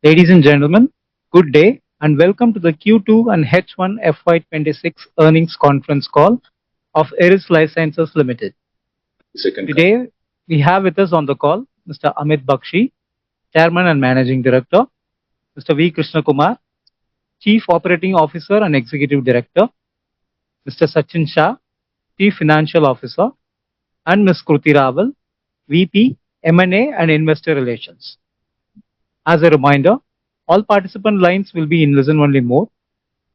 Ladies and gentlemen, good day and welcome to the Q2 and H1 FY26 earnings conference call of ERIS Lifesciences Limited. Today, we have with us on the call Mr. Amit Bakshi, Chairman and Managing Director, Mr. V. Krishna Kumar, Chief Operating Officer and Executive Director, Mr. Sachin Shah, Chief Financial Officer, and Ms. Kruti Raval, VP, M&A and Investor Relations. As a reminder, all participant lines will be in listen-only mode,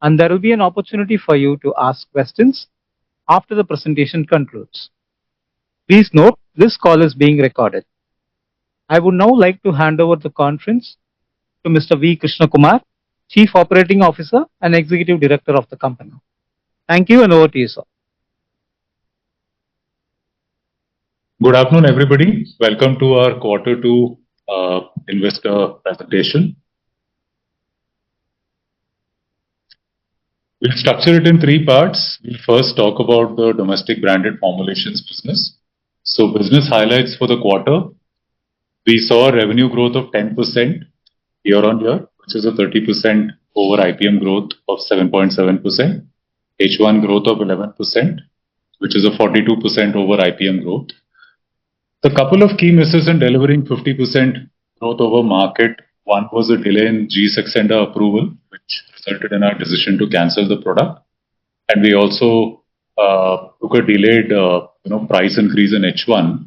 and there will be an opportunity for you to ask questions after the presentation concludes. Please note, this call is being recorded. I would now like to hand over the conference to Mr. V. Krishna Kumar, Chief Operating Officer and Executive Director of the company. Thank you, and over to you, sir. Good afternoon, everybody. Welcome to our Q2 investor presentation. We'll structure it in three parts. We'll first talk about the domestic branded formulations business. So business highlights for the quarter. We saw a revenue growth of 10% year on year, which is a 30% over IPM growth of 7.7%. H1 growth of 11%, which is a 42% over IPM growth. The couple of key misses in delivering 50% growth over market. One was a delay in G Saxenda approval, which resulted in our decision to cancel the product. And we also took a delayed price increase in H1,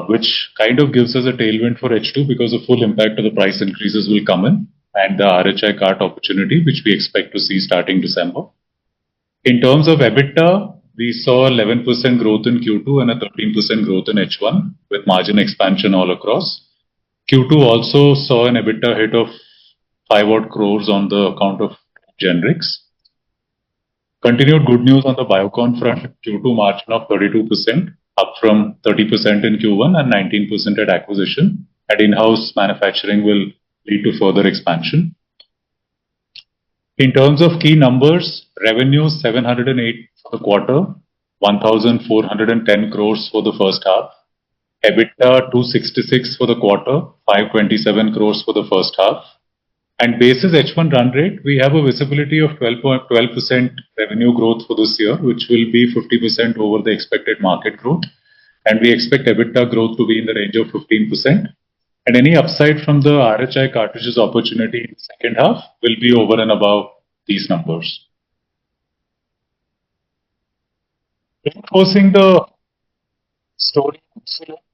which kind of gives us a tailwind for H2 because the full impact of the price increases will come in, and the RHI cart opportunity, which we expect to see starting December. In terms of EBITDA, we saw 11% growth in Q2 and a 13% growth in H1 with margin expansion all across. Q2 also saw an EBITDA hit of 5 crores on the account of generics. Continued good news on the Biocon front, Q2 margin of 32%, up from 30% in Q1 and 19% at acquisition. And in-house manufacturing will lead to further expansion. In terms of key numbers, revenue 708 for the quarter, 1,410 crores for the first half. EBITDA 266 for the quarter, 527 crores for the first half. And basis H1 run rate, we have a visibility of 12% revenue growth for this year, which will be 50% over the expected market growth. And we expect EBITDA growth to be in the range of 15%. And any upside from the RHI cartridges opportunity in the second half will be over and above these numbers. Reinforcing the story,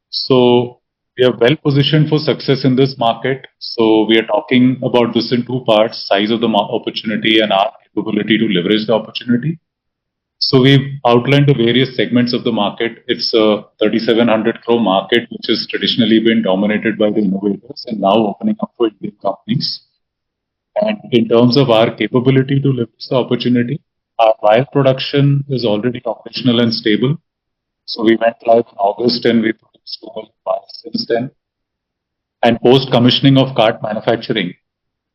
so we are well positioned for success in this market. So we are talking about this in two parts: size of the opportunity and our capability to leverage the opportunity. So we've outlined the various segments of the market. It's a 3,700 crore market, which has traditionally been dominated by the innovators and now opening up for Indian companies. And in terms of our capability to leverage the opportunity, our vial production is already operational and stable. So we went live in August and we produced 2 million vials since then. And post-commissioning of cart manufacturing,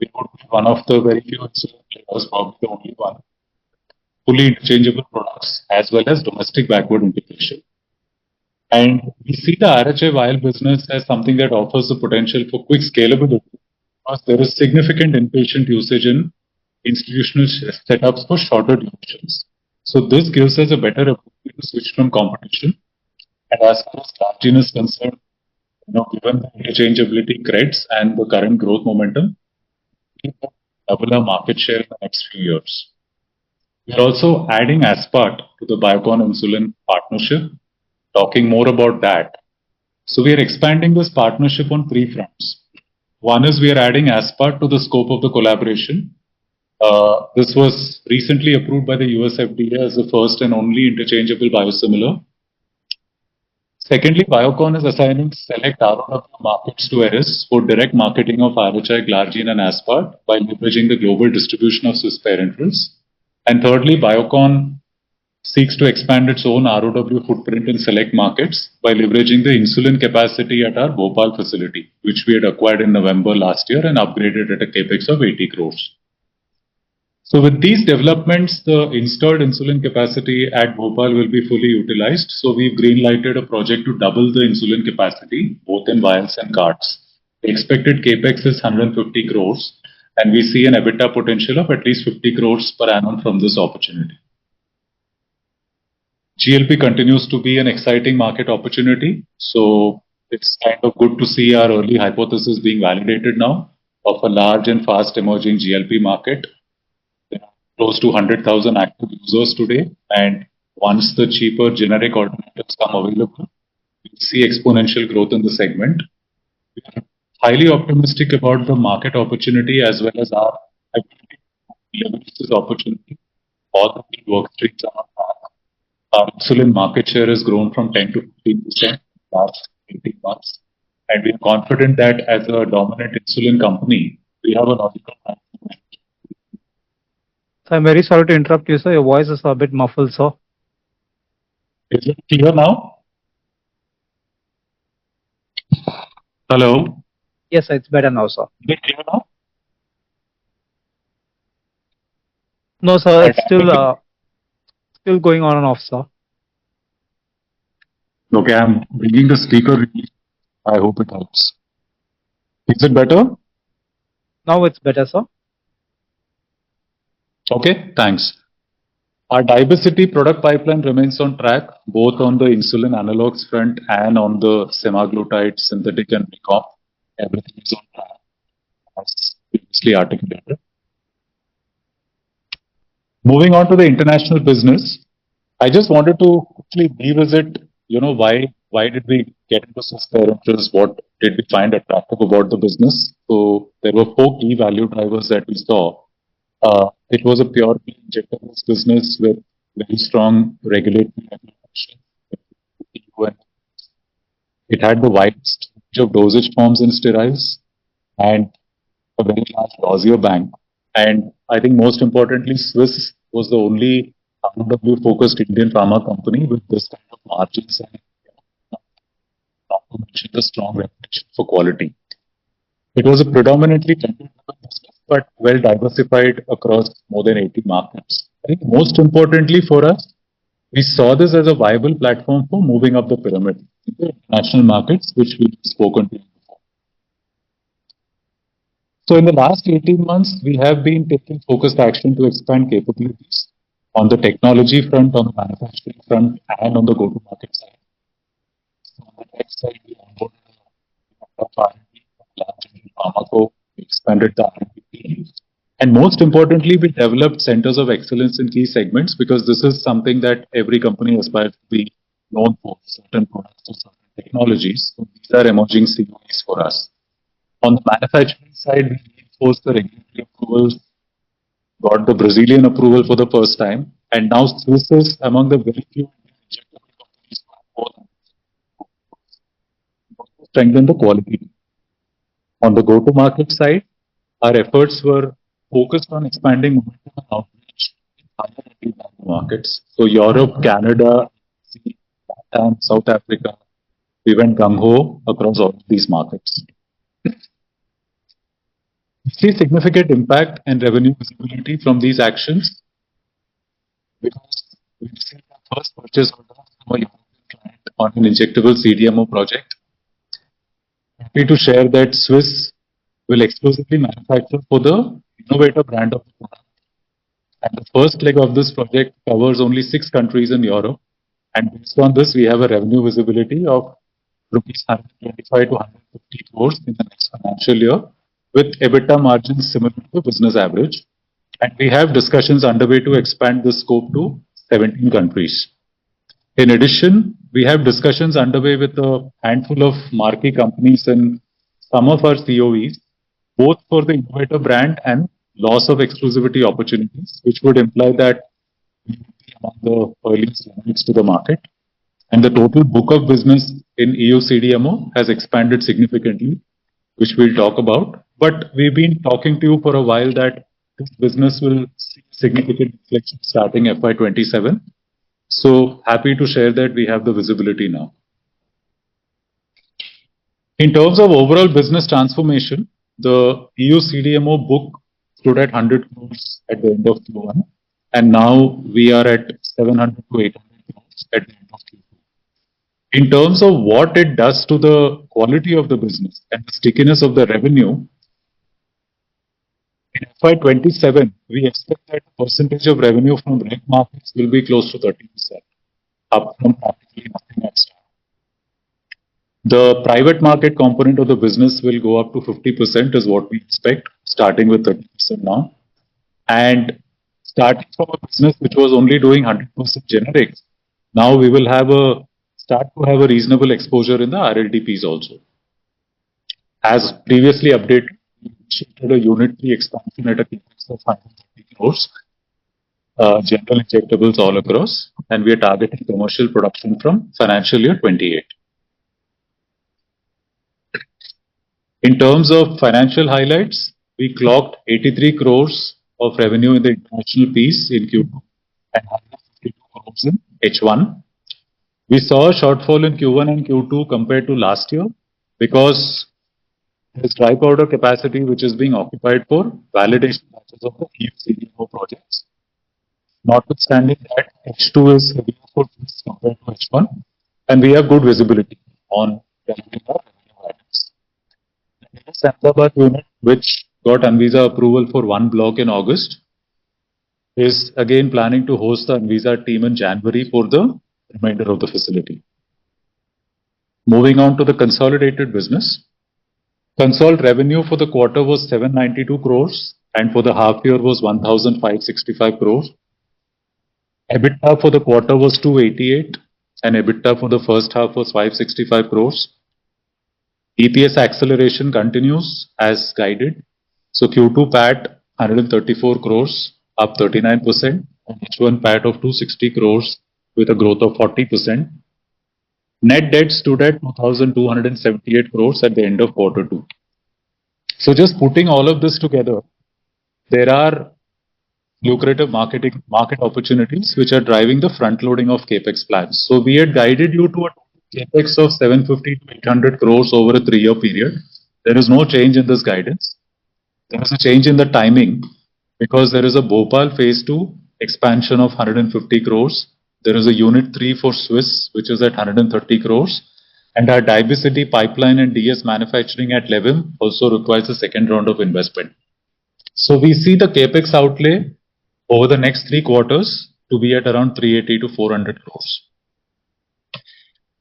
we would be one of the very few insulin players, probably the only one, fully interchangeable products as well as domestic backward integration. And we see the RHI vial business as something that offers the potential for quick scalability because there is significant inpatient usage in institutional setups for shorter durations. So this gives us a better ability to switch from competition. And as far as Glargine is concerned, given the interchangeability creds and the current growth momentum, we will double our market share in the next few years. We are also adding Aspart to the Biocon insulin partnership, talking more about that. So we are expanding this partnership on three fronts. One is we are adding Aspart to the scope of the collaboration. This was recently approved by the US FDA as the first and only interchangeable biosimilar. Secondly, Biocon is assigning select ROW markets to ERIS for direct marketing of RHI, Glargine and Aspart by leveraging the global distribution of Swiss parenterals. And thirdly, Biocon seeks to expand its own ROW footprint in select markets by leveraging the insulin capacity at our Bhopal facility, which we had acquired in November last year and upgraded at a capex of 80 crores. So with these developments, the installed insulin capacity at Bhopal will be fully utilized. So we've green-lighted a project to double the insulin capacity, both in vials and carts. The expected capex is 150 crores, and we see an EBITDA potential of at least 50 crores per annum from this opportunity. GLP continues to be an exciting market opportunity, so it's kind of good to see our early hypothesis being validated now of a large and fast emerging GLP market. There are close to 100,000 active users today, and once the cheaper generic alternatives come available, we see exponential growth in the segment. We are highly optimistic about the market opportunity as well as our ability to leverage this opportunity. All the key work streams are on track. Our insulin market share has grown from 10 to 15% in the last 18 months. And we are confident that as a dominant insulin company, we have a logical path. So I'm very sorry to interrupt you, sir. Your voice is a bit muffled, sir. Is it clear now? Hello? Yes, sir, it's better now, sir. Is it clear now? No, sir, it's still going on and off, sir. Okay, I'm bringing the speaker. I hope it helps. Is it better? Now it's better, sir. Okay, thanks. Our diversity product pipeline remains on track, both on the insulin analogs front and on the semaglutide, synthetic and recon. Everything is on track, as previously articulated. Moving on to the international business, I just wanted to quickly revisit, why did we get into sustainability? What did we find attractive about the business? So there were 4 key value drivers that we saw. It was a pure injectables business with very strong regulatory regulation. It had the widest range of dosage forms in steroids and a very large dossier bank. And I think most importantly, Swiss was the only ROW-focused Indian pharma company with this kind of margins and not to mention the strong reputation for quality. It was a predominantly tender business, but well diversified across more than 80 markets. I think most importantly for us, we saw this as a viable platform for moving up the pyramid in the international markets, which we've spoken to before. So in the last 18 months, we have been taking focused action to expand capabilities on the technology front, on the manufacturing front, and on the go-to-market side. So on the tech side, we onboarded a R&D, large pharma, we expanded the R&D team. And most importantly, we developed centers of excellence in key segments because this is something that every company aspires to be known for, certain products or certain technologies. So these are emerging COEs for us. On the manufacturing side, we reinforced the regulatory approvals, got the Brazilian approval for the first time, and now Swiss is among the very few injectable companies who have strengthened the quality. On the go-to-market side, our efforts were focused on expanding momentum and outreach in higher entry markets. So Europe, Canada, Latin, South Africa, we went gung-ho across all of these markets. We see significant impact and revenue visibility from these actions because we received our first purchase order from a European client on an injectable CDMO project. Happy to share that Swiss will exclusively manufacture for the innovator brand of the product. And the first leg of this project covers only 6 countries in Europe. And based on this, we have a revenue visibility of rupees 125 to 150 crores in the next financial year, with EBITDA margins similar to the business average. And we have discussions underway to expand the scope to 17 countries. In addition, we have discussions underway with a handful of marquee companies in some of our COEs, both for the innovator brand and loss of exclusivity opportunities, which would imply that we will be among the earliest units to the market. And the total book of business in EU CDMO has expanded significantly, which we'll talk about. But we've been talking to you for a while that this business will see significant inflection starting FY27. So happy to share that we have the visibility now. In terms of overall business transformation, the EU CDMO book stood at 100 crores at the end of Q1, and now we are at 700 to 800 crores at the end of Q2. In terms of what it does to the quality of the business and the stickiness of the revenue, in FY27, we expect that the percentage of revenue from reg markets will be close to 30%, up from practically nothing at start. The private market component of the business will go up to 50% is what we expect, starting with 30% now. And starting from a business which was only doing 100% generics, now we will start to have a reasonable exposure in the RLDPs also. As previously updated, we initiated a unit 3 expansion at a capex of 130 crores, general injectables all across, and we are targeting commercial production from financial year 28. In terms of financial highlights, we clocked 83 crores of revenue in the international piece in Q2 and 152 crores in H1. We saw a shortfall in Q1 and Q2 compared to last year because there is dry powder capacity which is being occupied for validation batches of the EU CDMO projects. Notwithstanding that, H2 is heavier for this compared to H1, and we have good visibility on delivering our revenue guidance. The ERIS Ahmedabad unit, which got Anvisa approval for one block in August, is again planning to host the Anvisa team in January for the remainder of the facility. Moving on to the consolidated business. Consolidated revenue for the quarter was 792 crores and for the half year was 1,565 crores. EBITDA for the quarter was 288 and EBITDA for the first half was 565 crores. EPS acceleration continues as guided. So Q2 PAT 134 crores, up 39%, and H1 PAT of 260 crores with a growth of 40%. Net debt stood at 2,278 crores at the end of quarter 2. So just putting all of this together, there are lucrative market opportunities which are driving the front loading of capex plans. So we had guided you to a capex of 750 to 800 crores over a 3-year period. There is no change in this guidance. There is a change in the timing because there is a Bhopal phase 2 expansion of 150 crores. There is a unit 3 for Swiss which is at 130 crores. And our Diabesity pipeline and DS manufacturing at Levim also requires a second round of investment. So we see the capex outlay over the next 3 quarters to be at around 380 to 400 crores.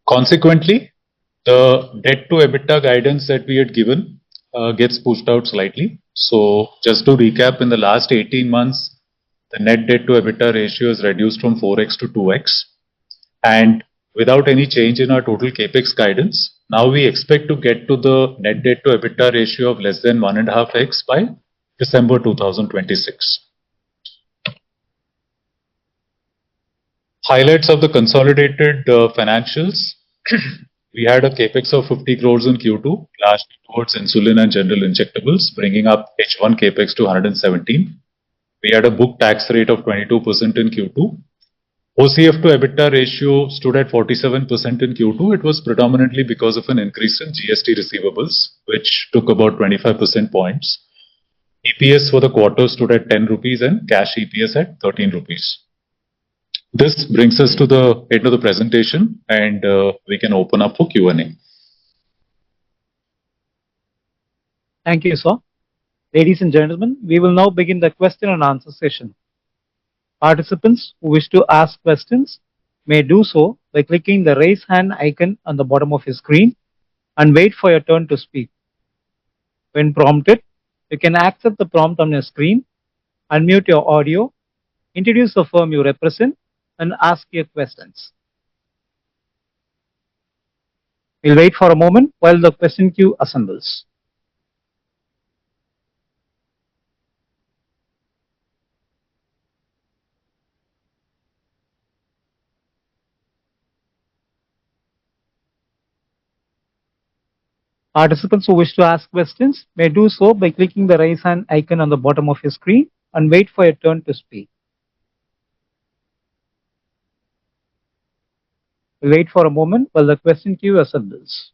Consequently, the debt to EBITDA guidance that we had given gets pushed out slightly. So just to recap, in the last 18 months, the net debt to EBITDA ratio is reduced from 4x to 2x. And without any change in our total capex guidance, now we expect to get to the net debt to EBITDA ratio of less than 1.5x by December 2026. Highlights of the consolidated financials. We had a capex of 50 crores in Q2, largely towards insulin and general injectables, bringing up H1 capex to 117. We had a book tax rate of 22% in Q2. OCF to EBITDA ratio stood at 47% in Q2. It was predominantly because of an increase in GST receivables, which took about 25% points. EPS for the quarter stood at 10 rupees and cash EPS at 13 rupees. This brings us to the end of the presentation and we can open up for Q&A. Thank you, sir. Ladies and gentlemen, we will now begin the question and answer session. Participants who wish to ask questions may do so by clicking the raise hand icon on the bottom of your screen and wait for your turn to speak. When prompted, you can accept the prompt on your screen, unmute your audio, introduce the firm you represent, and ask your questions. We'll wait for a moment while the question queue assembles. Participants who wish to ask questions may do so by clicking the raise hand icon on the bottom of your screen and wait for your turn to speak. We'll wait for a moment while the question queue assembles.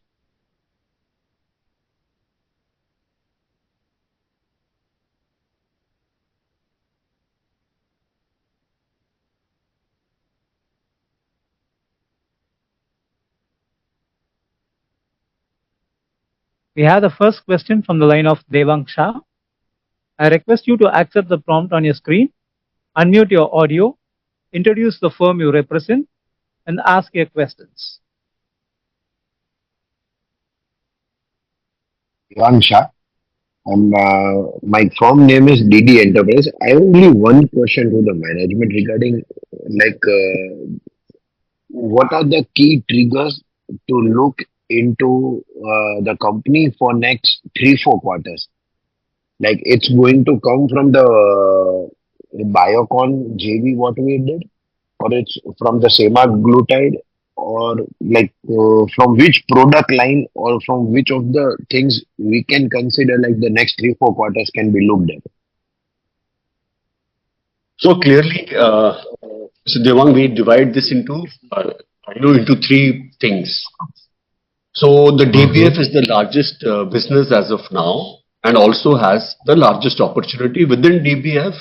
We have the first question from the line of Devang Shah. I request you to accept the prompt on your screen, unmute your audio, introduce the firm you represent, and ask your questions. Shah, and my firm name is DD Enterprise. I have only one question to the management regarding like what are the key triggers to look into the company for next 3-4 quarters? Like it's going to come from the Biocon JV what we did, or it's from the semaglutide, or like from which product line, or from which of the things we can consider like the next 3-4 quarters can be looked at. So clearly, so Devang, we divide this into into three things. So the DBF is the largest business as of now, and also has the largest opportunity within DBF,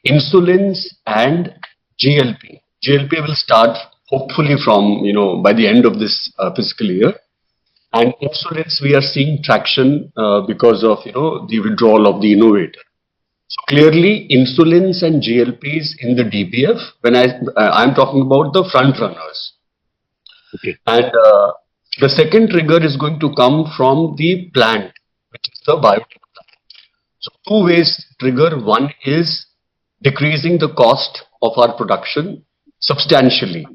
insulins and GLP. GLP will start hopefully from by the end of this fiscal year, and insulins we are seeing traction because of the withdrawal of the innovator. So clearly, insulins and GLPs in the DBF, when I'm talking about the front runners. Okay. And the second trigger is going to come from the plant, which is the biotech plant. So two ways trigger. One is decreasing the cost of our production substantially.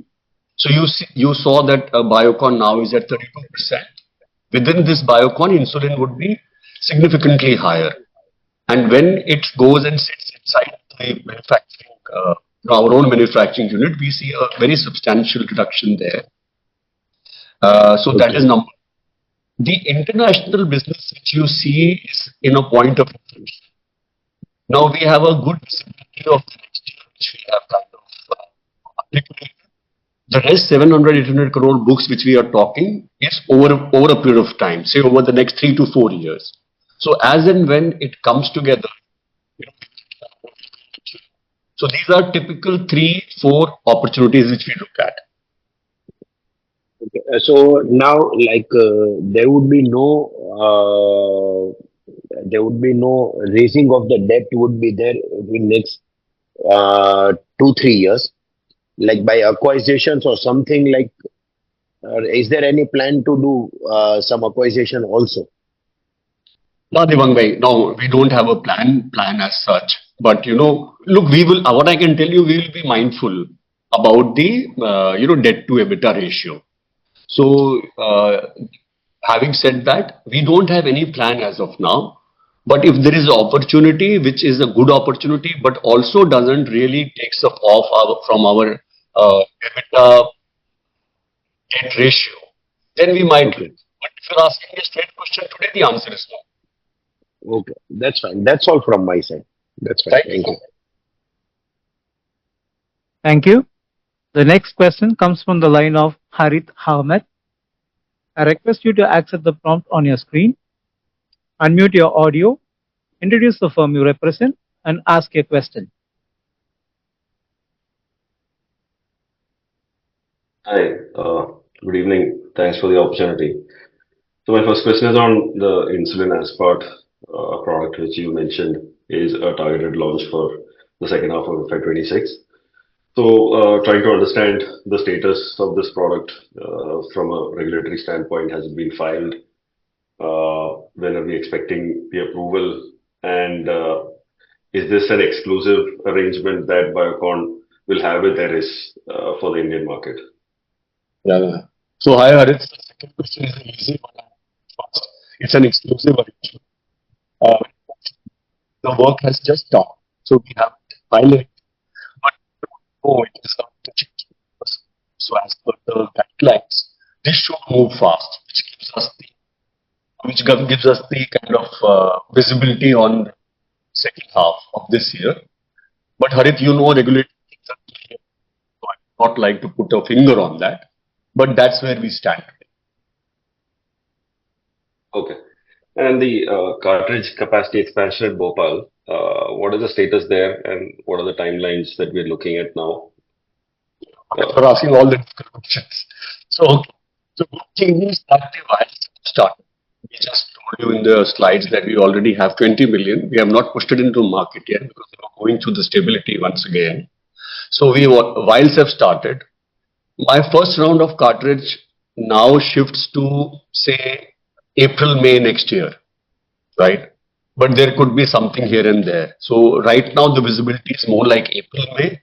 So you saw that Biocon now is at 32%. Within this Biocon, insulin would be significantly higher. And when it goes and sits inside the manufacturing, our own manufacturing unit, we see a very substantial reduction there. So that is number. The international business which you see is in a point of inflection. Now we have a good visibility of the next year, which we have kind of articulated. The rest 700-800 crore books which we are talking is over a period of time, say over the next 3 to 4 years. So as and when it comes together, so these are typical 3-4 opportunities which we look at. Okay. So now, like there would be no raising of the debt would be there in next 2-3 years, like by acquisitions or something like. Is there any plan to do some acquisition also? No, Devang bhai, no, we don't have a plan as such. But look, we will. What I can tell you, we will be mindful about the debt to EBITDA ratio. So, having said that, we don't have any plan as of now. But if there is an opportunity, which is a good opportunity, but also doesn't really takes off from our EBITDA debt ratio, then we might. Okay. But if you're asking me a straight question today, the answer is no. Okay, that's fine. That's all from my side. That's fine. Right? Thank you. Thank you. The next question comes from the line of Harith Ahmed. I request you to accept the prompt on your screen, unmute your audio, introduce the firm you represent, and ask a question. Hi, good evening. Thanks for the opportunity. So my first question is on the insulin aspart product, which you mentioned is a targeted launch for the second half of FY26. So trying to understand the status of this product from a regulatory standpoint. Has it been filed? When are we expecting the approval? And is this an exclusive arrangement that Biocon will have with ERIS for the Indian market? Yeah. So hi, Harith. The second question is an easy one. First, it's an exclusive arrangement. The work has just started, so we have pilot, but it is not to change. So as per the guidelines, this should move fast, which gives us the kind of visibility on the second half of this year. But Harith, regulatory things are clear, so I would not like to put a finger on that. But that's where we stand today. Okay. And the cartridge capacity expansion at Bhopal, what is the status there, and what are the timelines that we're looking at now? For asking all the difficult questions. So good thing is that the vials started. We just told you in the slides that we already have 20 million. We have not pushed it into market yet because we are going through the stability once again. So vials have started. My first round of cartridge now shifts to say April, May next year, right? But there could be something here and there. So right now the visibility is more like April, May.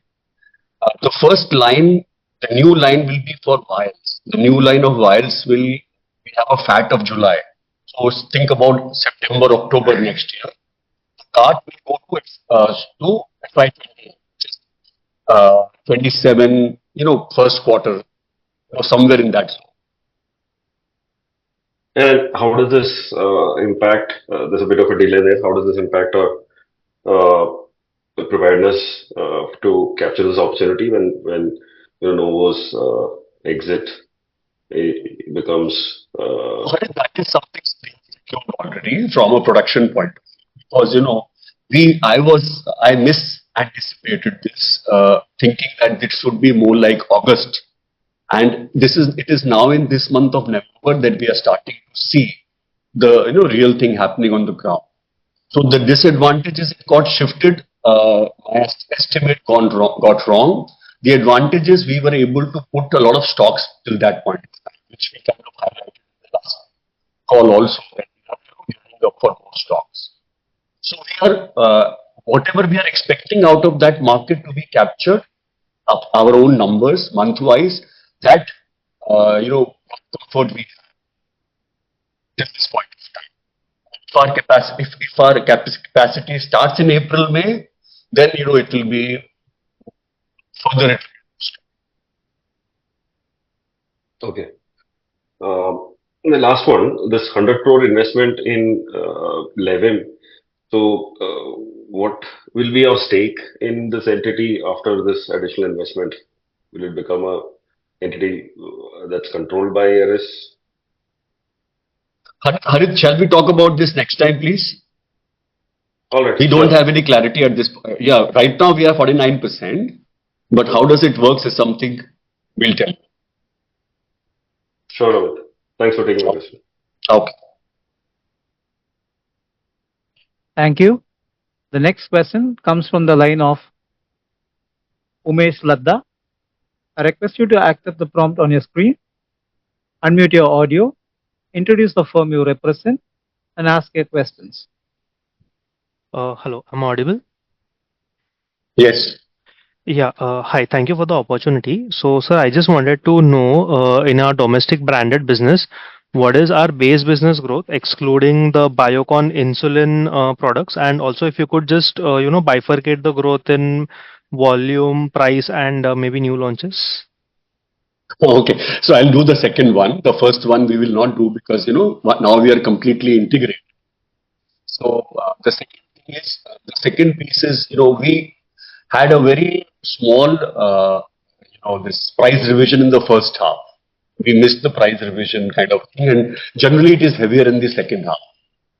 The first line, the new line will be for vials. The new line of vials will, we have a FAT of July. So think about September, October next year. The cart will go to FY20, which is 27, first quarter, somewhere in that zone. And how does this impact? There's a bit of a delay there. How does this impact our preparedness to capture this opportunity when Novo's exit becomes? That is something secured already from a production point of view. Because I misanticipated this, thinking that it should be more like August. And it is now in this month of November that we are starting to see the real thing happening on the ground. So the disadvantage is it got shifted. My estimate got wrong. The advantage is we were able to put a lot of stocks till that point, which we kind of highlighted in the last call also, that we are gearing up for more stocks. So we are whatever we are expecting out of that market to be captured, our own numbers month-wise, that comfort we have till this point of time. If our capacity starts in April, May, then it will be further reduced. Okay. The last one, this 100 crore investment in Levim. So, what will be our stake in this entity after this additional investment? Will it become a entity that's controlled by ERIS? Harit, shall we talk about this next time, please? All right. We don't have any clarity at this point. Yeah, right now we are 49%, but how does it work is something we'll tell you. Sure, Amit. Thanks for taking my question. Okay. Thank you. The next question comes from the line of Umesh Ladda. I request you to accept the prompt on your screen, unmute your audio, introduce the firm you represent, and ask your questions. Hello, am I audible? Yes. Yeah, hi, thank you for the opportunity. So, sir, I just wanted to know in our domestic branded business, what is our base business growth, excluding the Biocon insulin products? And also, if you could just, bifurcate the growth in volume, price, and maybe new launches. Okay, so I'll do the second one. The first one we will not do because now we are completely integrated. So the second piece is we had a very small this price revision in the first half. We missed the price revision kind of thing, and generally it is heavier in the second half.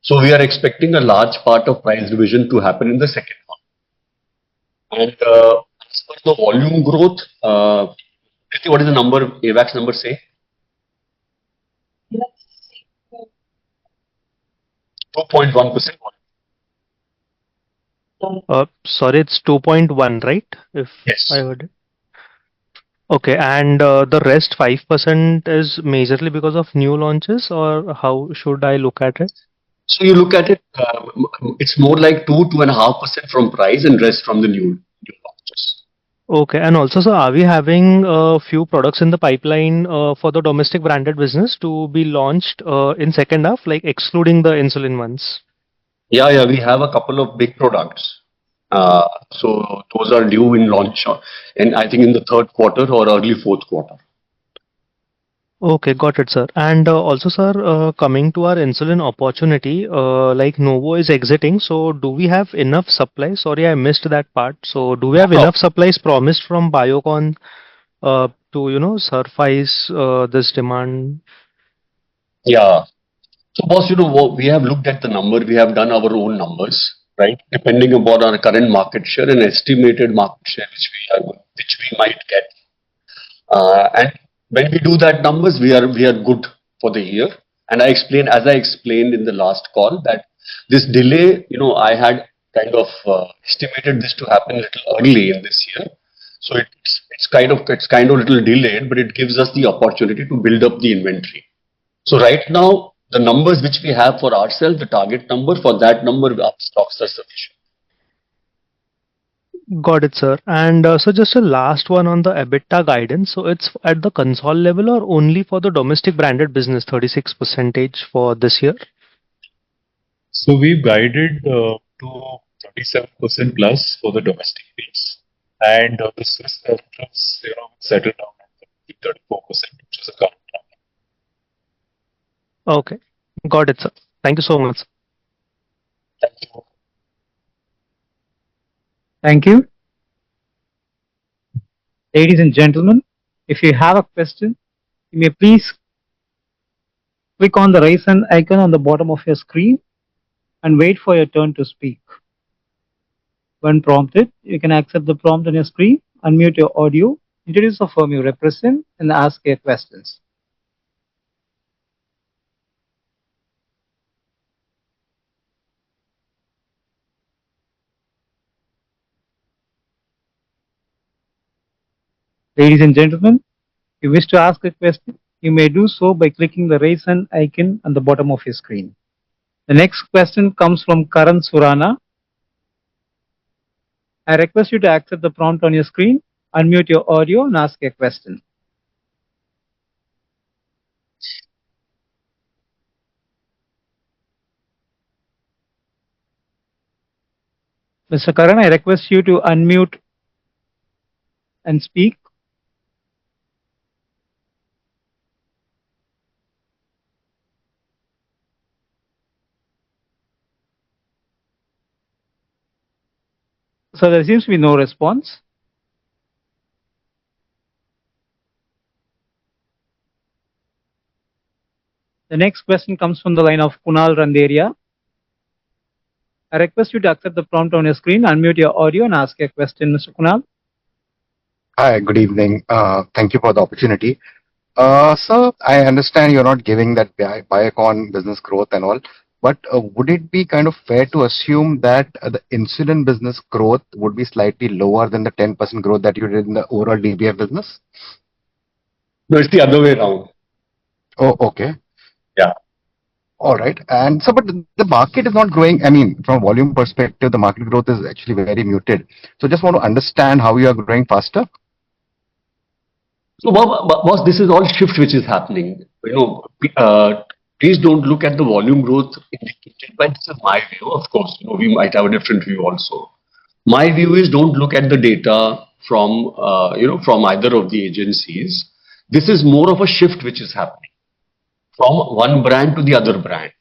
So we are expecting a large part of price revision to happen in the second half. And as per the volume growth, what is the number, AVAX number say? 2.1%. Sorry, it's 2.1, right? If Yes. I heard it. Okay, and the rest 5% is majorly because of new launches, or how should I look at it? So you look at it, it's more like 2.5% from price and rest from the new launches. Okay, and also, sir, are we having a few products in the pipeline for the domestic branded business to be launched in second half, like excluding the insulin ones? Yeah, we have a couple of big products. So those are due in launch, and I think in the third quarter or early fourth quarter. Okay, got it, sir. And also, sir, coming to our insulin opportunity, like Novo is exiting, so do we have enough supply? Sorry, I missed that part. So do we have enough supplies promised from Biocon to suffice this demand? Yeah. So boss, we have looked at the number, we have done our own numbers, right? Depending upon our current market share and estimated market share which we might get. And when we do that numbers, we are good for the year. And as I explained in the last call, that this delay, I had kind of estimated this to happen a little early in this year. So it's kind of a little delayed, but it gives us the opportunity to build up the inventory. So right now, the numbers which we have for ourselves, the target number, for that number, our stocks are sufficient. Got it, sir. And so just a last one on the EBITDA guidance. So it's at the console level or only for the domestic branded business, 36% for this year? So we've guided to 37% plus for the domestic piece, and the Swiss reference, settled down at 34%, which is a current number. Okay. Got it, sir. Thank you so much. Thank you. Thank you. Ladies and gentlemen, if you have a question, you may please click on the raise hand icon on the bottom of your screen and wait for your turn to speak. When prompted, you can accept the prompt on your screen, unmute your audio, introduce the firm you represent, and ask your questions. Ladies and gentlemen, if you wish to ask a question, you may do so by clicking the raise hand icon on the bottom of your screen. The next question comes from Karan Surana. I request you to accept the prompt on your screen, unmute your audio, and ask a question. Mr. Karan, I request you to unmute and speak. So there seems to be no response. The next question comes from the line of Kunal Randeria. I request you to accept the prompt on your screen, unmute your audio, and ask a question, Mr. Kunal. Hi, good evening. Thank you for the opportunity. Sir, I understand you're not giving that Biocon business growth and all, but would it be kind of fair to assume that the insulin business growth would be slightly lower than the 10% growth that you did in the overall DBF business? No, it's the other way around. Oh, okay. Yeah. All right. And so, but the market is not growing. I mean, from a volume perspective, the market growth is actually very muted. So just want to understand how you are growing faster. So, boss, this is all shift which is happening. Please don't look at the volume growth indicated, but this is my view. Of course, we might have a different view also. My view is don't look at the data from from either of the agencies. This is more of a shift which is happening from one brand to the other brand,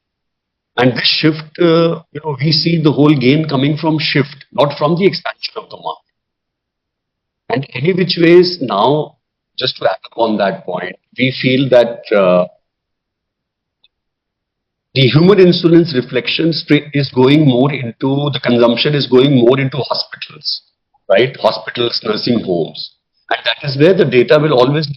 and this shift, we see the whole gain coming from shift, not from the expansion of the market. And any which ways now, just to add upon that point, we feel that the human insulin's reflection is going more into the consumption is going more into hospitals, right? Hospitals, nursing homes, and that is where the data will always.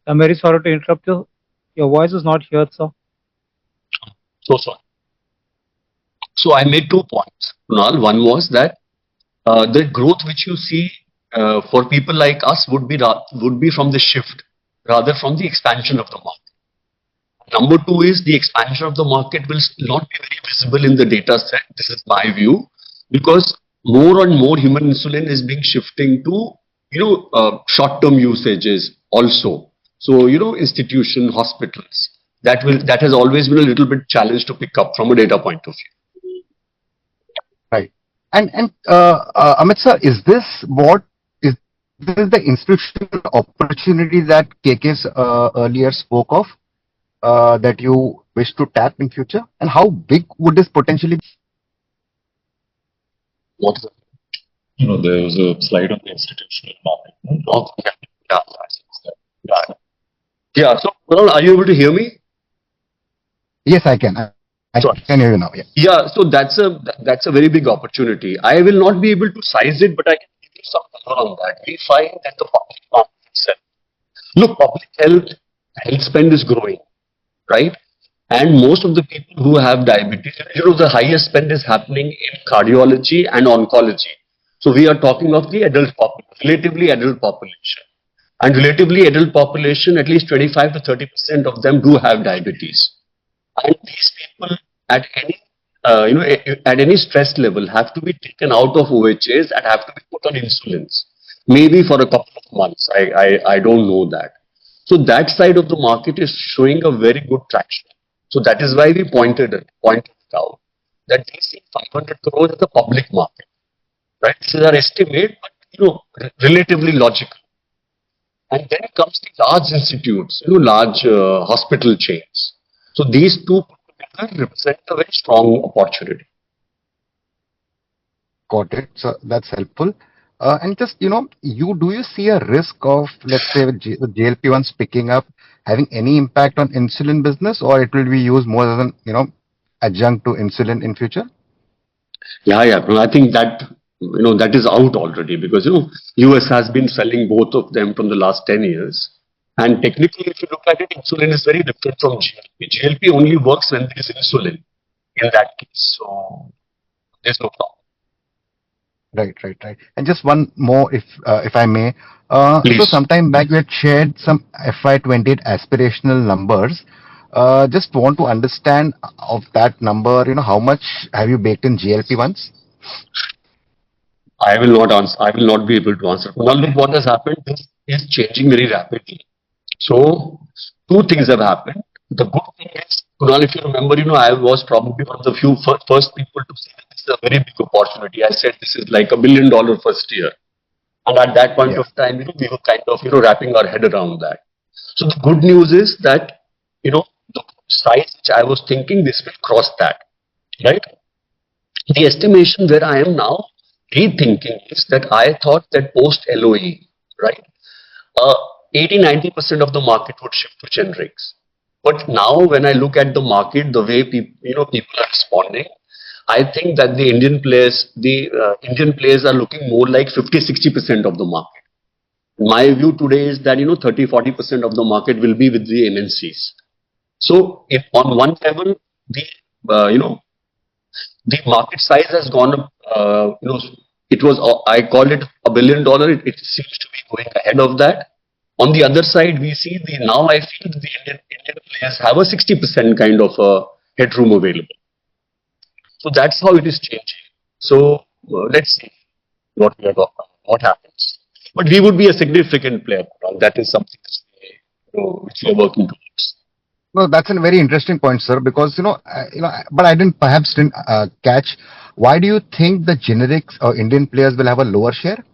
I'm very sorry to interrupt you. Your voice is not heard, sir. So sorry. So I made 2 points, Kunal. One was that the growth which you see for people like us would be from the shift rather from the expansion of the market. Number 2 is the expansion of the market will not be very visible in the data set. This is my view, because more and more human insulin is being shifting to short-term usages also. So institution, hospitals, that has always been a little bit challenged to pick up from a data point of view. Right. And Amit sir, is this the institutional opportunity that KK's earlier spoke of that you wish to tap in future? And how big would this potentially be? What is it? There was a slide on the institutional market. Oh, yeah. So, Kunal, are you able to hear me? Yes, I can. I can hear you now. Yeah. Yeah. So that's a very big opportunity. I will not be able to size it, but I can give you some on that, we find that the public market itself. Look, public health spend is growing, right? And most of the people who have diabetes, the highest spend is happening in cardiology and oncology. So we are talking of the adult population, relatively adult population. And relatively adult population, at least 25 to 30% of them do have diabetes. And these people at any at any stress level have to be taken out of OHAs and have to be put on insulins, maybe for a couple of months. I don't know that. So that side of the market is showing a very good traction. So that is why we pointed it out that we see 500 crores as a public market, right? This is our estimate, but relatively logical. And then comes the large institutes, large hospital chains. So these two together represent a very strong opportunity. Got it. So that's helpful. And just, do you see a risk of, let's say, with the GLP-1s picking up, having any impact on insulin business, or it will be used more as an, adjunct to insulin in future? Yeah. I think that, that is out already because, US has been selling both of them from the last 10 years. And technically, if you look at it, insulin is very different from GLP. GLP only works when there is insulin in that case. So there's no problem. Right. And just one more, if I may. So sometime back we had shared some FY28 aspirational numbers. Just want to understand of that number. How much have you baked in GLP-1s? I will not answer. I will not be able to answer. Now look, what has happened is changing very rapidly. So two things have happened. The good thing is, Kunal, if you remember, I was probably one of the few first people to say that this is a very big opportunity. I said this is like $1 billion first year. And at that point of time, we were kind of, wrapping our head around that. So the good news is that, the size which I was thinking, this will cross that, right? The estimation where I am now rethinking is that I thought that post LOE, right, 80-90% of the market would shift to generics. But now when I look at the market, the way people are responding, I think that the Indian players are looking more like 50-60% of the market. My view today is that 30-40% of the market will be with the MNCs. So if on one level the market size has gone up, it was I called it $1 billion. It seems to be going ahead of that. On the other side, we see now I feel the Indian players have a 60% kind of headroom available. So that's how it is changing. So let's see what happens. But we would be a significant player. That is something which we are working towards. No, that's a very interesting point, sir. Because but I didn't catch. Why do you think the generics or Indian players will have a lower share?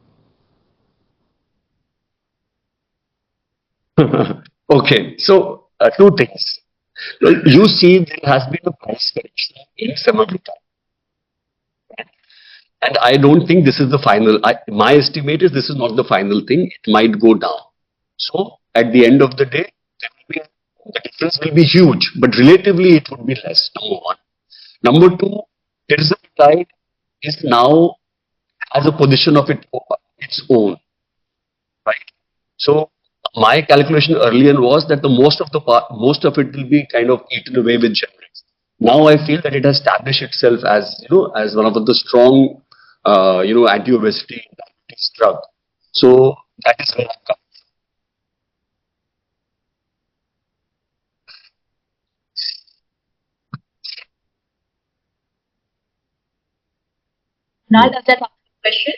Okay, so two things. You see, there has been a price correction in semaglutide, and I don't think this is the final. My estimate is this is not the final thing. It might go down. So at the end of the day, the difference will be huge, but relatively it would be less. Number one. Number two, tirzepatide is now has a position of its own, right? So my calculation earlier was that the most of it will be kind of eaten away with generics. Now I feel that it has established itself as as one of the strong anti-obesity diabetes drug. So that is where I'm coming. Now, does that answer the question?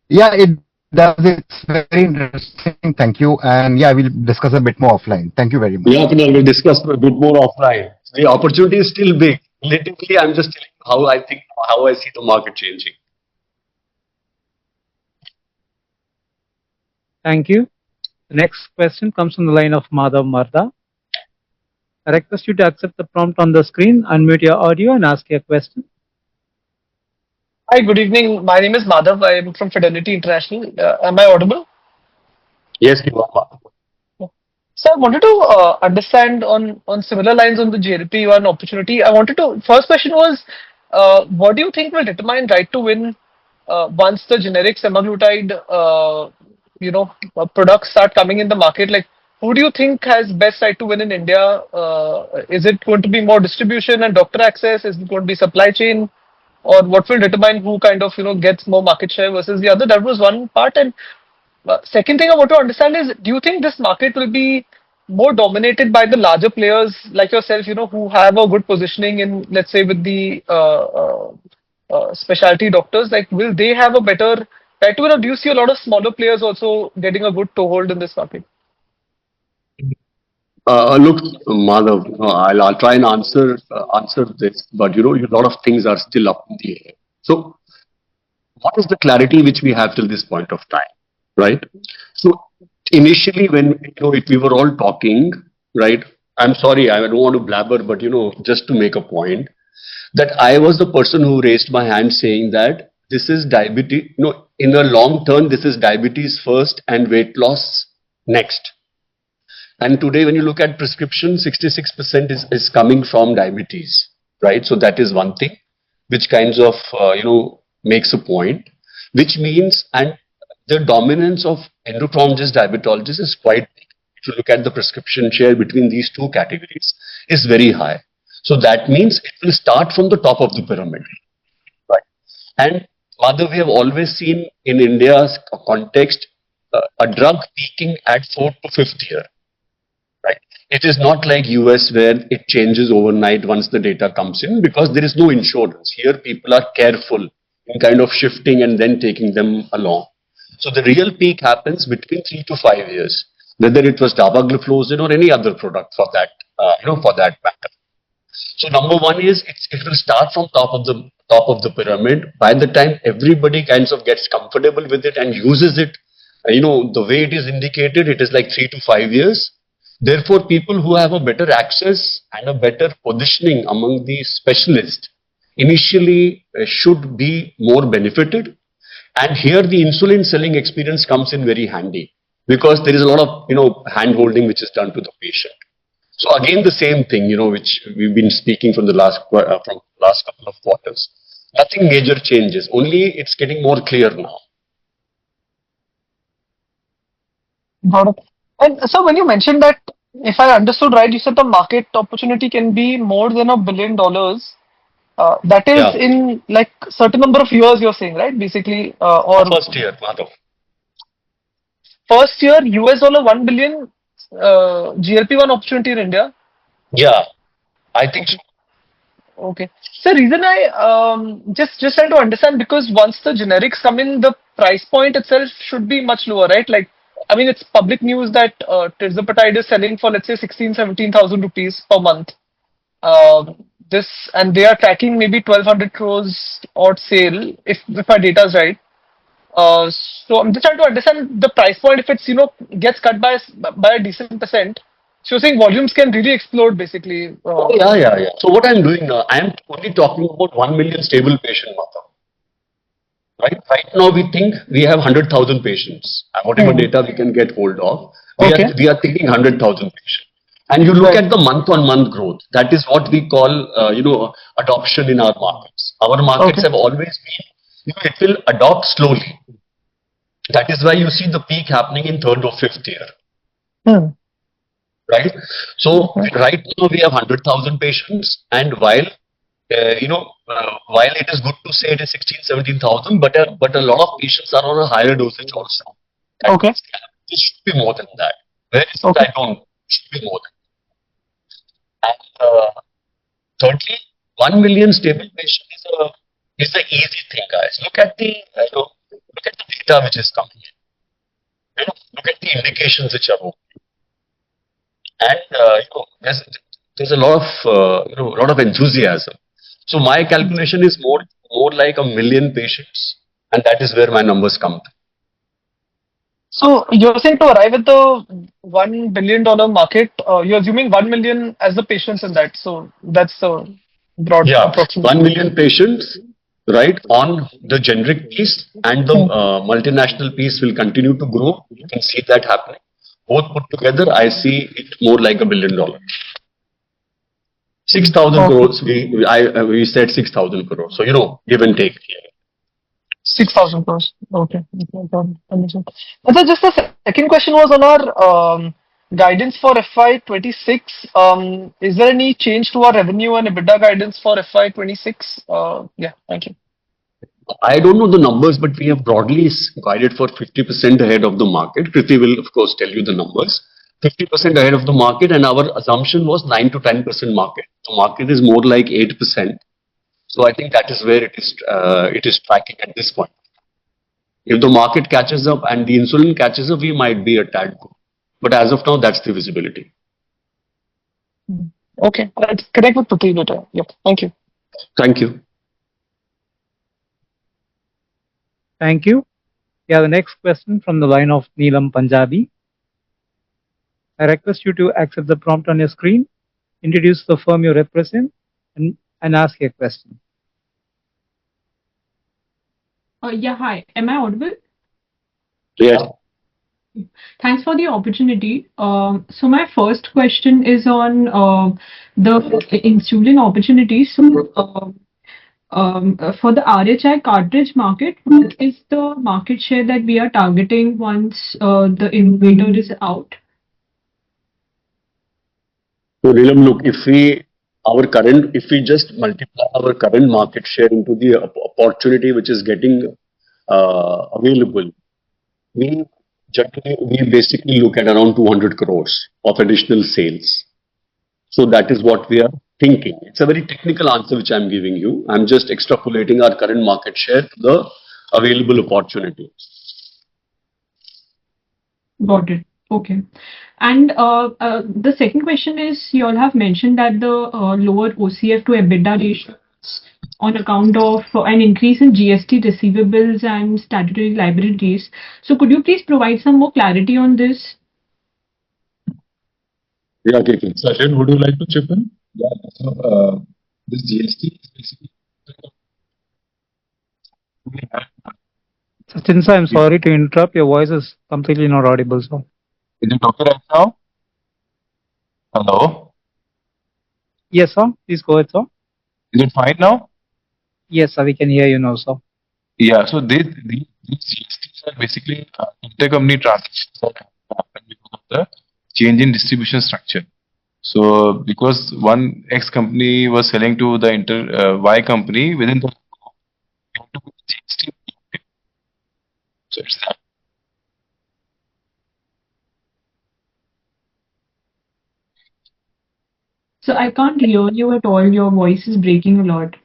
Yeah, it does. It's very interesting. Thank you. And yeah, we'll discuss a bit more offline. Thank you very much. Yeah, we'll discuss a bit more offline. The opportunity is still big. Relatively, I'm just telling you how I see the market changing. Thank you. The next question comes from the line of Madhav Marda. I request you to accept the prompt on the screen, unmute your audio and ask your question. Hi, good evening. My name is Madhav. I am from Fidelity International. Am I audible? Yes, you are. So I wanted to understand on similar lines on the GLP-1 opportunity. First question was, what do you think will determine right to win once the generic semaglutide, products start coming in the market, like who do you think has best right to win in India? Is it going to be more distribution and doctor access? Is it going to be supply chain? Or what will determine who kind of gets more market share versus the other? That was one part. And second thing I want to understand is, do you think this market will be more dominated by the larger players like yourself, who have a good positioning in, let's say, with the specialty doctors? Like, will they have a better right to win, or do you see a lot of smaller players also getting a good toehold in this market? Look, Madhav, I'll try and answer this, but a lot of things are still up in the air. So, what is the clarity which we have till this point of time, right? So, initially, when we were all talking, right? I'm sorry, I don't want to blabber, but just to make a point, that I was the person who raised my hand saying that this is diabetes. In the long term, this is diabetes first and weight loss next. And today, when you look at prescription, 66% is coming from diabetes, right? So that is one thing, which kinds of, makes a point, which means, and the dominance of endocrinologists, diabetologists is quite big. If you look at the prescription share between these two categories, is very high. So that means it will start from the top of the pyramid, right? And Madhav, we have always seen in India's context, a drug peaking at 4th to 5th year. Right. It is not like US where it changes overnight once the data comes in, because there is no insurance. Here people are careful in kind of shifting and then taking them along. So the real peak happens between 3 to 5 years, whether it was dapagliflozin or any other product for that, for that matter. So number one is it will start from top of the pyramid. By the time everybody kinds of gets comfortable with it and uses it, the way it is indicated, it is like 3 to 5 years. Therefore, people who have a better access and a better positioning among the specialists initially should be more benefited. And here the insulin selling experience comes in very handy, because there is a lot of, hand holding which is done to the patient. So again, the same thing, which we've been speaking from the last couple of quarters. Nothing major changes, only it's getting more clear now. Got it. And so when you mentioned that, if I understood right, you said the market opportunity can be more than $1 billion. That is in like certain number of years, you're saying, right? Basically, or first year, Madhav. First year, US dollar 1 billion GLP-1 opportunity in India. Yeah, I think so. Okay. So reason I just trying to understand, because once the generics come in, the price point itself should be much lower, right? Like, I mean, it's public news that tirzepatide is selling for, let's say, 16,000-17,000 rupees per month. And they are tracking maybe 1,200 crores odd sale, if my data is right. So I'm just trying to understand the price point. If it's gets cut by a decent percent, so you're saying volumes can really explode, basically. Yeah. So what I'm doing now, I'm only talking about 1 million stable patient, Madhav. Right now, we think we have 100,000 patients. Whatever data we can get hold of, we are thinking 100,000 patients. And you look at the month-on-month growth. That is what we call, adoption in our markets. Our markets have always been, it will adopt slowly. That is why you see the peak happening in 3rd or 5th year. Right? So right now we have 100,000 patients, and while while it is good to say it is 16,000-17,000, but a lot of patients are on a higher dosage also. It should be more than that. Where is it? I don't know. It should be more than that. And thirdly, 1 million stable patient is the easy thing, guys. Look at the look at the data which is coming in. Look at the indications which are open. And there's a lot of enthusiasm. So my calculation is more like 1 million patients, and that is where my numbers come to. So you're saying to arrive at the $1 billion market, you're assuming 1 million as the patients in that. So that's the broad approximation. 1 million patients, right, on the generic piece, and the multinational piece will continue to grow. You can see that happening. Both put together, I see it more like $1 billion. 6,000 crores. We said 6,000 crores. So give and take here. 6,000 crores. Okay. Okay, got it. Understood. And so just the second question was on our guidance for FY26. Is there any change to our revenue and EBITDA guidance for FY26? Yeah, thank you. I don't know the numbers, but we have broadly guided for 50% ahead of the market. Kriti will, of course, tell you the numbers. 50% ahead of the market, and our assumption was 9 to 10% market. The market is more like 8%. So I think that is where it is tracking at this point. If the market catches up and the insulin catches up, we might be a tad good. But as of now, that's the visibility. Okay, let's connect with Pratik later. Yep, thank you. Thank you. Thank you. Yeah, the next question from the line of Neelam Punjabi. I request you to accept the prompt on your screen, introduce the firm you represent, and ask your question. Yeah, hi. Am I audible? Yes. Thanks for the opportunity. So my first question is on the insulin opportunity. So for the RHI cartridge market, what is the market share that we are targeting once the innovator is out? So Neelam, look, if we just multiply our current market share into the opportunity which is getting available, we basically look at around 200 crores of additional sales. So that is what we are thinking. It's a very technical answer which I'm giving you. I'm just extrapolating our current market share to the available opportunity. Got it. Okay. And the second question is, you all have mentioned that the lower OCF to EBITDA ratio on account of an increase in GST receivables and statutory liabilities. So could you please provide some more clarity on this? Yeah, okay. Sachin, would you like to chip in? Yeah. So this GST is basically. Sachin, sir, I'm sorry to interrupt. Your voice is completely not audible, sir. Is it okay right now? Hello? Yes, sir. Please go ahead, sir. Is it fine now? Yes, sir. We can hear you now, sir. Yeah, so these GSTs are basically intercompany transactions that happen because of the change in distribution structure. So because one X company was selling to the Y company within the GST. So it's that. So I can't hear you at all. Your voice is breaking a lot.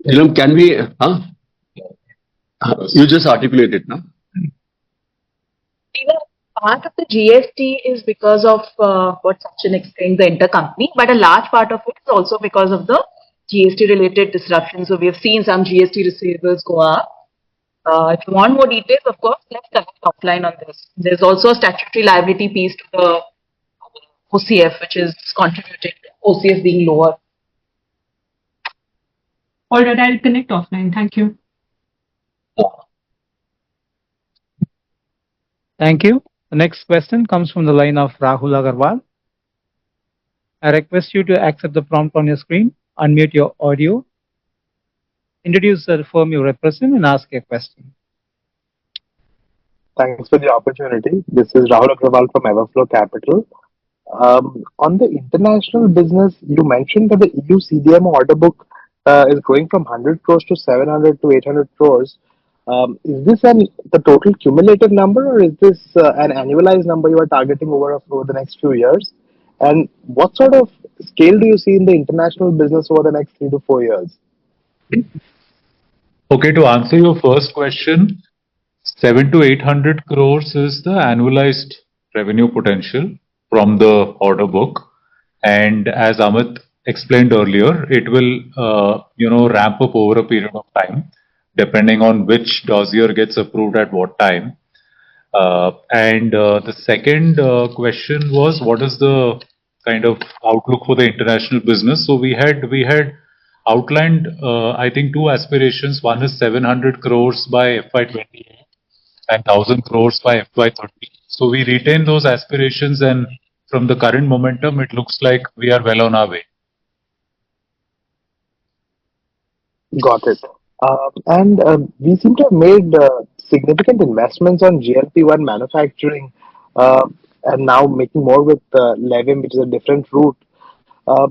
Neelam, can we? You just articulate it, no? Part of the GST is because of what Sachin explained, the intercompany, but a large part of it is also because of the GST related disruptions. So we have seen some GST receivables go up. If you want more details, of course, let's connect offline on this. There's also a statutory liability piece to the OCF, which is contributing to OCF being lower. All right, I'll connect offline. Thank you. Thank you. The next question comes from the line of Rahul Agarwal. I request you to accept the prompt on your screen, unmute your audio, introduce the firm you represent, and ask a question. Thanks for the opportunity. This is Rahul Agarwal from Everflow Capital. On the international business, you mentioned that the EU CDMO order book is going from 100 crores to 700 to 800 crores. Is this the total cumulative number, or is this an annualized number you are targeting over the next few years? And what sort of scale do you see in the international business over the next 3 to 4 years? Okay, to answer your first question, 7 to 800 crores is the annualized revenue potential from the order book. And as Amit explained earlier, it will ramp up over a period of time, depending on which dossier gets approved at what time. And the second question was, what is the kind of outlook for the international business? So we had outlined, I think, two aspirations. One is 700 crores by FY28 and 1,000 crores by FY30. So we retain those aspirations, and from the current momentum, it looks like we are well on our way. Got it. And we seem to have made significant investments on GLP-1 manufacturing, and now making more with Levim, which is a different route. Uh,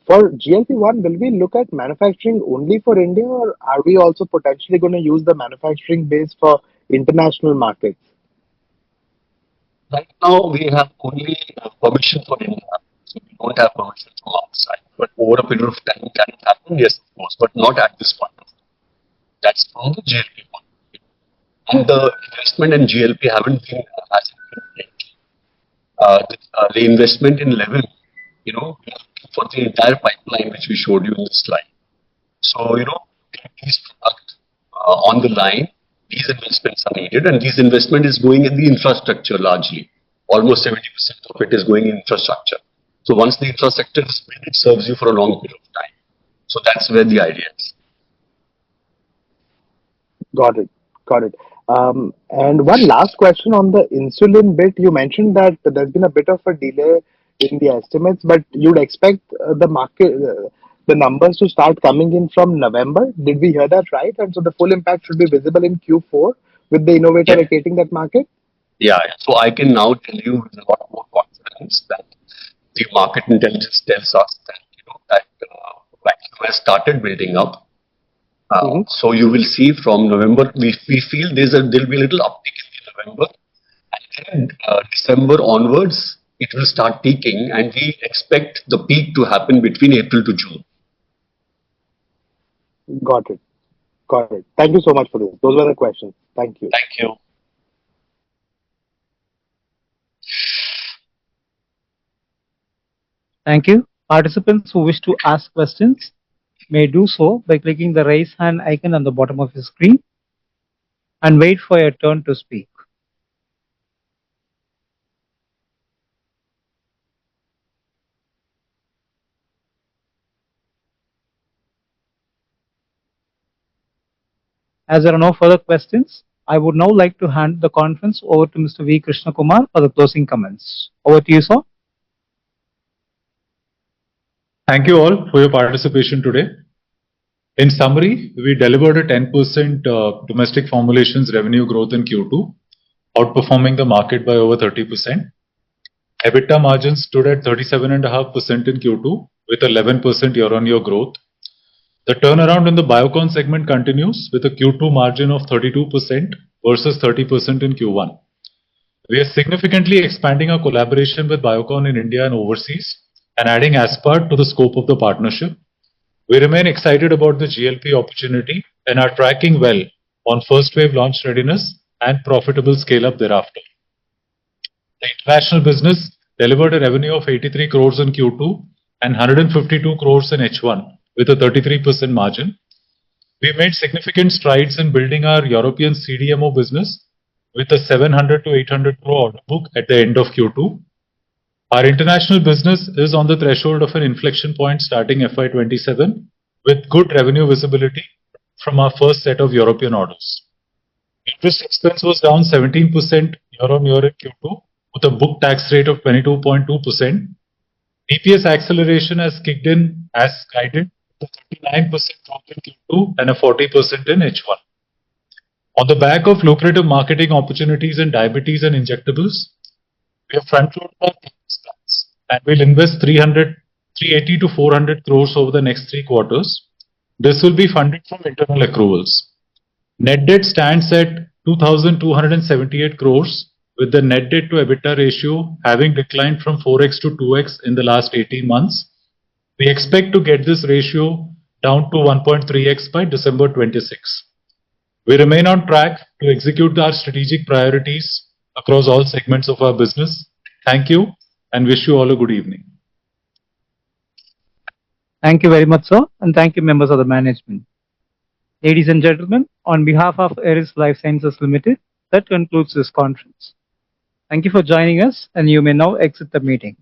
for GLP-1, will we look at manufacturing only for India, or are we also potentially going to use the manufacturing base for international markets? Right now, we have only permission for India, so we don't have permission from outside. But over a period of time, can it happen? Yes, of course, but not at this point. That's from the GLP point. And the investment in GLP haven't been hasn't been made. The investment in Levin, we are looking for the entire pipeline which we showed you in the slide. So, get these products on the line, these investments are needed, and this investment is going in the infrastructure largely. Almost 70% of it is going in infrastructure. So once the infrastructure is built, it serves you for a long period of time. So that's where the idea is. Got it. Got it. And one last question on the insulin bit. You mentioned that there's been a bit of a delay in the estimates, but you'd expect the numbers to start coming in from November. Did we hear that right? And so the full impact should be visible in Q4 with the innovator Yeah. vacating that market? Yeah. So I can now tell you with a lot more confidence that the market intelligence tells us that, vacuum has started building up. So you will see from November, we feel there'll be a little uptick in November, and then December onwards, it will start peaking, and we expect the peak to happen between April to June. Got it. Got it. Thank you so much for this. Those were the questions. Thank you. Thank you. Thank you. Participants who wish to ask questions may do so by clicking the raise hand icon on the bottom of your screen and wait for your turn to speak. As there are no further questions, I would now like to hand the conference over to Mr. V. Krishna Kumar for the closing comments. Over to you, sir. Thank you all for your participation today. In summary, we delivered a 10% domestic formulations revenue growth in Q2, outperforming the market by over 30%. EBITDA margins stood at 37.5% in Q2 with 11% year-on-year growth. The turnaround in the Biocon segment continues with a Q2 margin of 32% versus 30% in Q1. We are significantly expanding our collaboration with Biocon in India and overseas and adding Aspart to the scope of the partnership. We remain excited about the GLP opportunity and are tracking well on first wave launch readiness and profitable scale-up thereafter. The international business delivered a revenue of 83 crores in Q2 and 152 crores in H1 with a 33% margin. We made significant strides in building our European CDMO business with a 700 to 800 crore order book at the end of Q2. Our international business is on the threshold of an inflection point starting FY27 with good revenue visibility from our first set of European orders. Interest expense was down 17% year-on-year in Q2 with a book tax rate of 22.2%. EPS acceleration has kicked in as guided, with a 39% growth in Q2 and a 40% in H1. On the back of lucrative marketing opportunities in diabetes and injectables, we have front-loaded our plans and will invest 380 to 400 crores over the next 3 quarters. This will be funded from internal accruals. Net debt stands at 2,278 crores, with the net debt to EBITDA ratio having declined from 4x to 2x in the last 18 months. We expect to get this ratio down to 1.3x by December 26. We remain on track to execute our strategic priorities across all segments of our business. Thank you and wish you all a good evening. Thank you very much, sir, and thank you, members of the management. Ladies and gentlemen, on behalf of ERIS Lifesciences Limited, that concludes this conference. Thank you for joining us, and you may now exit the meeting.